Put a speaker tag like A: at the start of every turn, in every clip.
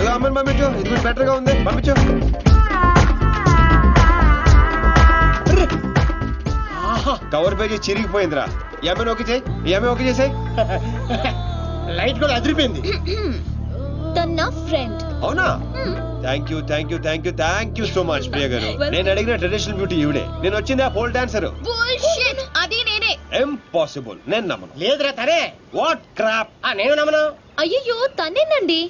A: అయ్యో అమ్మని పంపించు, ఇది బెటర్ గా ఉంది, పంపించు. కవర్ పేజీ చిరిగిపోయిందిరా. ఈ అమ్మని ఓకే చేయి, ఈ అమ్మాయి ఓకే చేసాయి.
B: లైట్ కూడా అదిరిపోయింది.
C: తన ఫ్రెండ్.
A: అవునా? థ్యాంక్ యూ సో మచ్ ప్రియ గారు. నేను అడిగిన ట్రెడిషనల్ బ్యూటీ ఈవిడే. నేను వచ్చింది ఆ పోల్ డాన్సర్.
C: బుల్షిట్, అది నేనే.
A: ఇంపాసిబుల్, నేను నమ్మను.
B: లేదురా తనే.
A: What crop.
B: నేను నమ్మను.
C: అయ్యో తనేనండి.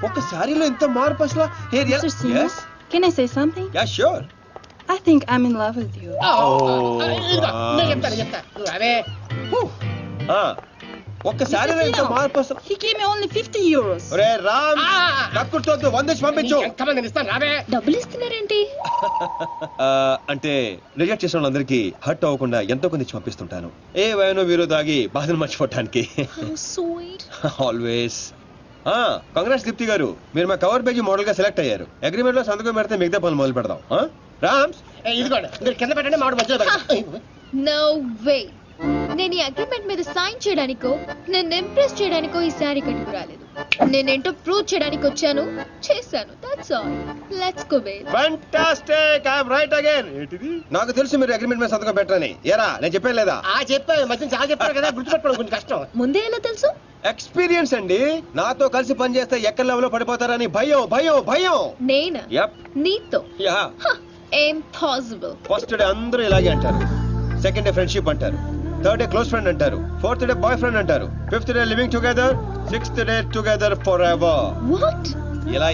A: ఒక సారీలో ఎంత మార్పు అసలు.
D: Mr. Singh, can I say something?
A: Yeah sure.
D: I think I'm in love with you.
B: నేను చెప్తా అవే.
A: ఒక్క సారీలో ఎంత మార్పు అసలు.
D: He gave me only 50 euros.
A: ఒరే రామ్, కక్కుర్తోద్దు, 100 తెచ్చి పంపించు.
B: ఎంతమంది ఇస్తాను రావే.
C: డబ్బులు ఇస్తున్నారేంటి?
A: అంటే రిజెక్ట్ చేసిన వాళ్ళందరికీ హర్ట్ అవ్వకుండా ఎంతో కొంత ఇచ్చి పంపిస్తుంటాను. ఏ వయనో వీరో తాగి బాధను మర్చిపోవటానికి.
C: స్వీట్.
A: ఆల్వేస్. కంగ్రాట్స్ దీప్తి గారు, మీరు మా కవర్ పేజీ మోడల్ గా సెలెక్ట్ అయ్యారు. అగ్రిమెంట్ లో సంతకం పెడితే మిగతా పనులు మొదలు పెడదాం. రామ్స్,
B: ఇదిగోండి, మీరు కింద పెట్టండి, మామిడి మధ్యలో పెట్టండి.
C: No way. నేను ఈ అగ్రిమెంట్ మీద సైన్ చేయడానికో నన్ను ఇంప్రెస్ చేయడానికో ఈ శారీ కట్టుకు రాలేదు. నేనేంటో ప్రూవ్ చేయడానికి వచ్చాను, చేశాను. That's all. Let's go babe.
A: Fantastic, I am right again. ఏంటిది? నాకు తెలుసు మీరు అగ్రిమెంట్ మీద సంతకం పెట్టరని. ఏరా, నేను చెప్పాను లేదా?
B: చెప్పాను, మధ్య చాలా చెప్పారు కదా, గుర్తుపెట్టుకోవడం కొంచెం కష్టం.
C: ముందే ఎలా తెలుసు?
A: ఎక్స్పీరియన్స్ అండి. నాతో కలిసి పని చేస్తే ఎక్కడ లెవెల్లో పడిపోతారని భయం భయం భయం.
C: నేనా?
A: యప్.
C: నీతో?
A: యా.
C: ఇంపాసిబుల్.
A: ఫస్ట్ డే అందరూ ఇలాగే అంటారు, సెకండ్ డే ఫ్రెండ్షిప్ అంటారు, థర్డ్ డే క్లోజ్ ఫ్రెండ్ అంటారు, ఫోర్త్ డే బాయ్ ఫ్రెండ్ అంటారు, fifth day living together, sixth day together for ever.
C: What?
A: ఇలా